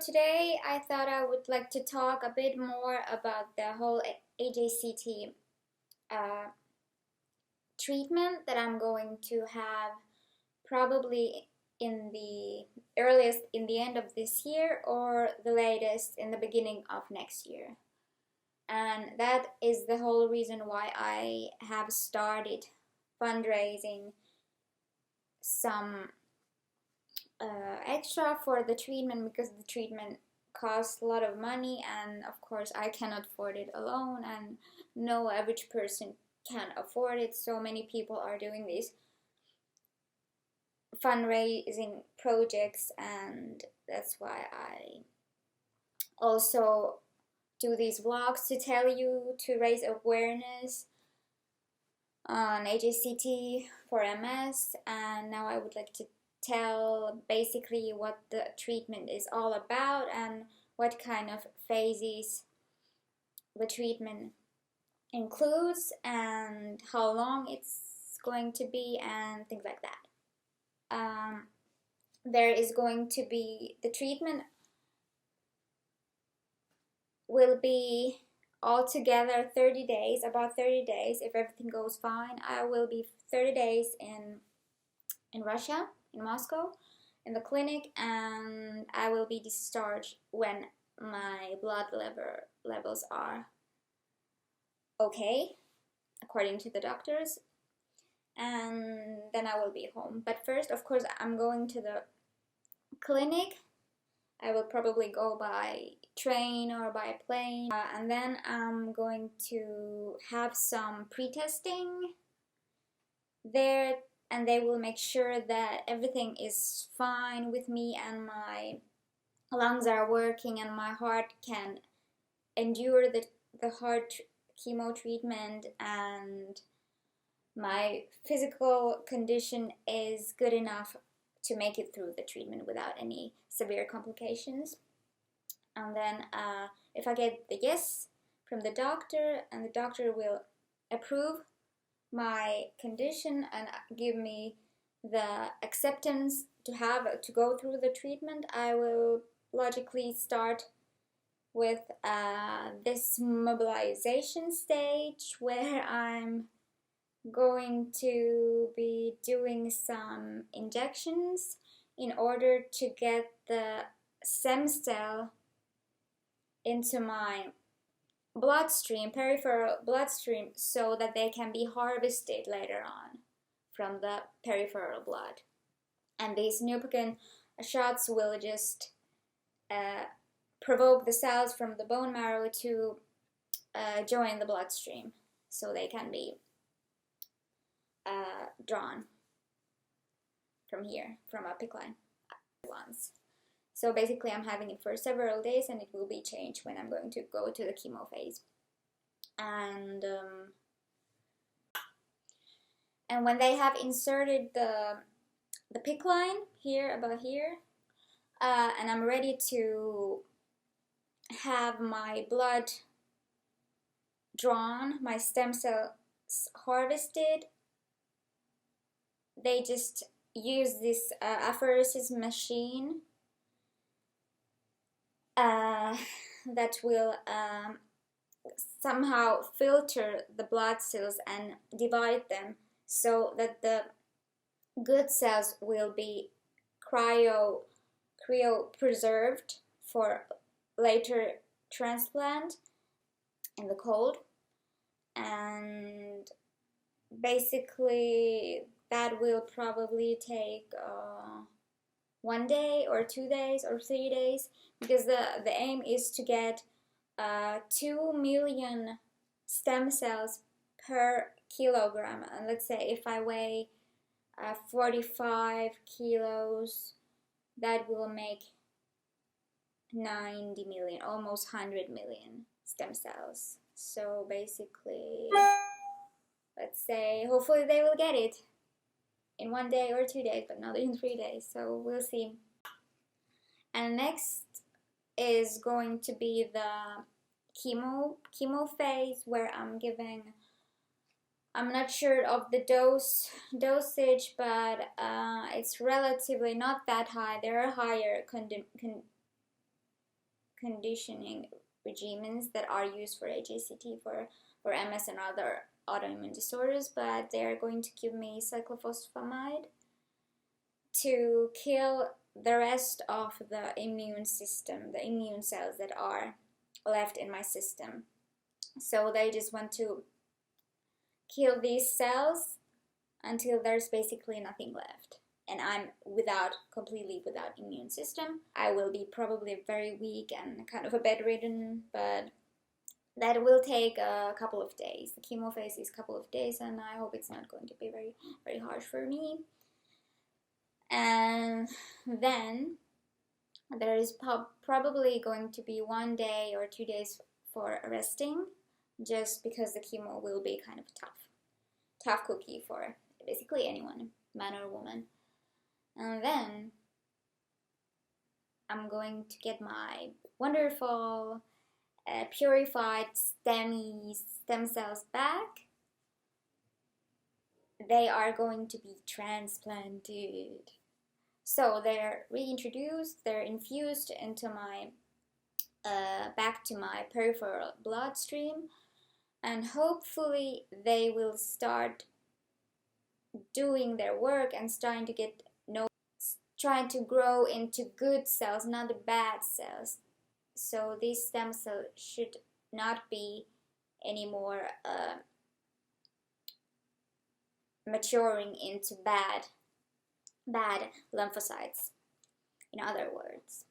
Today I thought I would like to talk a bit more about the whole HSCT uh, treatment that I'm going to have probably in the earliest in the end of this year or the latest in the beginning of next year. And that is the whole reason why I have started fundraising some extra for the treatment, because the treatment costs a lot of money, and of course I cannot afford it alone, and no average person can afford it. So many people are doing these fundraising projects, and that's why I also do these vlogs to tell you to raise awareness on HSCT for MS. And now I would like to tell basically what the treatment is all about and what kind of phases the treatment includes and how long it's going to be and things like that. There is going to be, the treatment will be altogether 30 days, about 30 days if everything goes fine. I will be 30 days in Russia, in Moscow, in the clinic, and I will be discharged when my blood levels are okay, according to the doctors, and then I will be home. But first, of course, I'm going to the clinic. I will probably go by train or by plane, and then I'm going to have some pre-testing there, and they will make sure that everything is fine with me and my lungs are working and my heart can endure the hard chemo treatment, and my physical condition is good enough to make it through the treatment without any severe complications. And then if I get the yes from the doctor, and the doctor will approve my condition and give me the acceptance to go through the treatment, I will logically start with this mobilization stage, where I'm going to be doing some injections in order to get the stem cell into my bloodstream, peripheral bloodstream, so that they can be harvested later on from the peripheral blood. And these Neupogen shots will just provoke the cells from the bone marrow to join the bloodstream, so they can be drawn from here, from a PICC line once. So basically I'm having it for several days, and it will be changed when I'm going to go to the chemo phase. And when they have inserted the PICC line here, about here, and I'm ready to have my blood drawn, my stem cells harvested, they just use this apheresis machine that will somehow filter the blood cells and divide them, so that the good cells will be cryo preserved for later transplant in the cold. And basically that will probably take 1 day or 2 days or 3 days, because the aim is to get 2 million stem cells per kilogram. And let's say if I weigh 45 kilos, that will make 90 million, almost 100 million stem cells. So basically, let's say hopefully they will get it in 1 day or 2 days, but not in 3 days, so we'll see. And next is going to be the chemo phase, where I'm not sure of the dosage, but it's relatively not that high. There are higher conditioning regimens that are used for HSCT, for MS and other autoimmune disorders, but they are going to give me cyclophosphamide to kill the rest of the immune system, the immune cells that are left in my system. So they just want to kill these cells until there's basically nothing left. And I'm completely without immune system. I will be probably very weak and kind of a bedridden, but that will take a couple of days. The chemo phase is a couple of days, and I hope it's not going to be very, very harsh for me. And then there is probably going to be 1 day or 2 days for resting, just because the chemo will be kind of tough cookie for basically anyone, man or woman. And then I'm going to get my wonderful purified stem cells back. They are going to be transplanted. So they're reintroduced, they're infused into my back to my peripheral bloodstream, and hopefully they will start doing their work and trying to grow into good cells, not the bad cells. So these stem cells should not be anymore maturing into bad lymphocytes, in other words.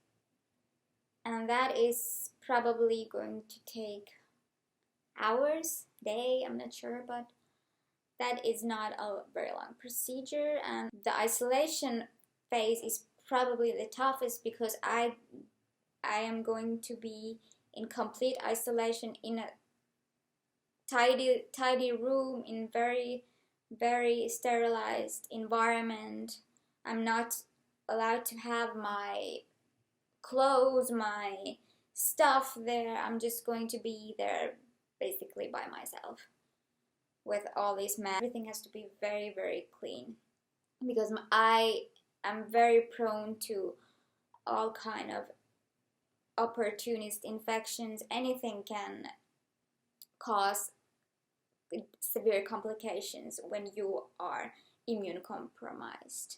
And that is probably going to take hours, day, I'm not sure, but that is not a very long procedure. And the isolation phase is probably the toughest, because I am going to be in complete isolation in a tidy room, in very, very sterilized environment. I'm not allowed to have my clothes, my stuff there. I'm just going to be there basically by myself with all these masks. Everything has to be very, very clean, because I am very prone to all kind of opportunist infections. Anything can cause severe complications when you are immune compromised.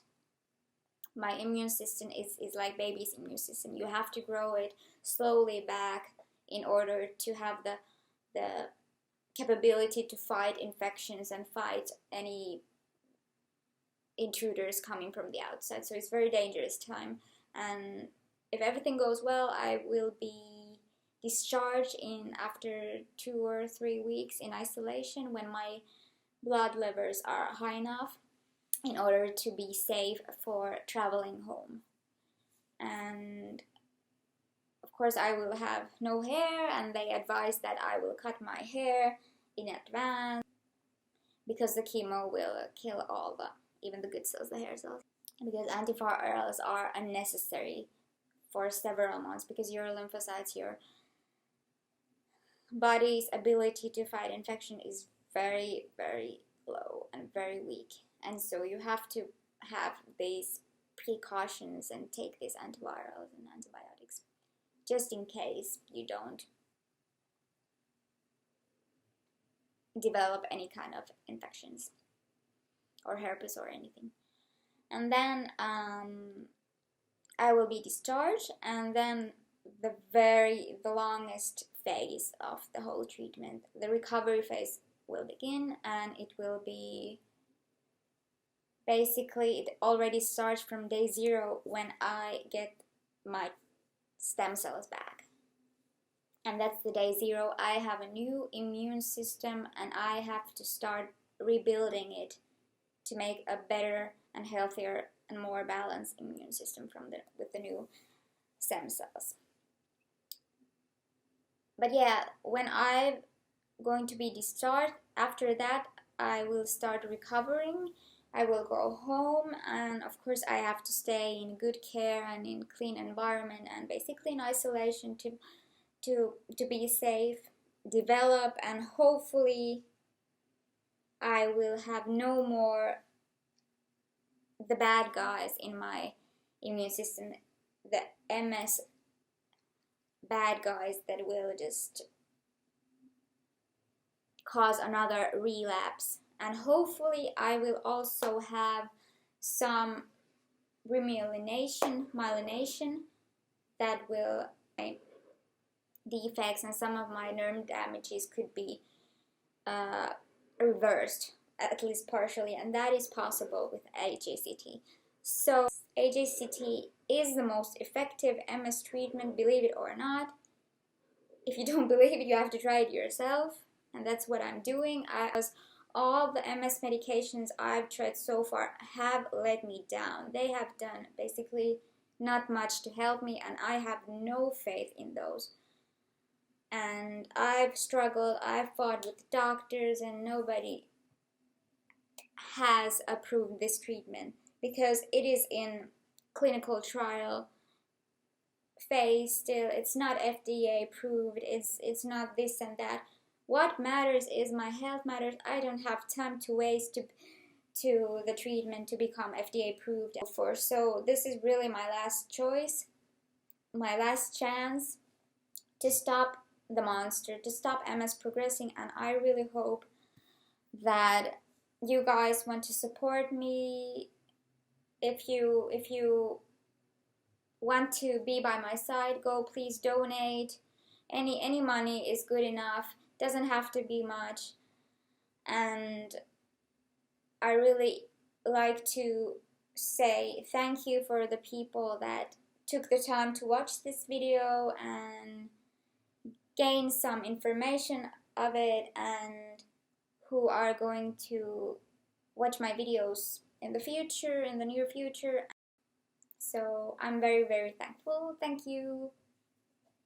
My immune system is like baby's immune system. You have to grow it slowly back in order to have the capability to fight infections and fight any intruders coming from the outside. So it's very dangerous time, and if everything goes well, I will be discharged after 2 or 3 weeks in isolation, when my blood levels are high enough in order to be safe for traveling home. And of course I will have no hair, and they advise that I will cut my hair in advance, because the chemo will kill even the good cells, the hair cells, because antivirals are unnecessary for several months, because your lymphocytes, your body's ability to fight infection is very, very low and very weak, and so you have to have these precautions and take these antivirals and antibiotics just in case you don't develop any kind of infections or herpes or anything. And then I will be discharged, and then the longest phase of the whole treatment, the recovery phase, will begin, and it will be basically, it already starts from day 0 when I get my stem cells back. And that's the day 0. I have a new immune system, and I have to start rebuilding it to make a better and healthier and more balanced immune system with the new stem cells. But yeah, when I'm going to be discharged, after that I will start recovering. I will go home, and of course I have to stay in good care and in clean environment, and basically in isolation to be safe, develop, and hopefully I will have no more the bad guys in my immune system, the MS bad guys that will just cause another relapse. And hopefully I will also have some remyelination that will defects and some of my nerve damages could be reversed, at least partially, and that is possible with HSCT. So HSCT is the most effective MS treatment, believe it or not. If you don't believe it, you have to try it yourself, and that's what I'm doing. All the MS medications I've tried so far have let me down. They have done basically not much to help me, and I have no faith in those. And I've struggled, I've fought with doctors, and nobody has approved this treatment because it is in clinical trial phase still. It's not FDA approved, it's not this and that. What matters is my health matters. I don't have time to waste to the treatment to become FDA approved for. So this is really my last choice, my last chance to stop the monster, to stop MS progressing, and I really hope that you guys want to support me. If you want to be by my side, go please donate. Any money is good enough, doesn't have to be much. And I really like to say thank you for the people that took the time to watch this video and gain some information of it, and who are going to watch my videos in the future, in the near future. So I'm very, very thankful. Thank you.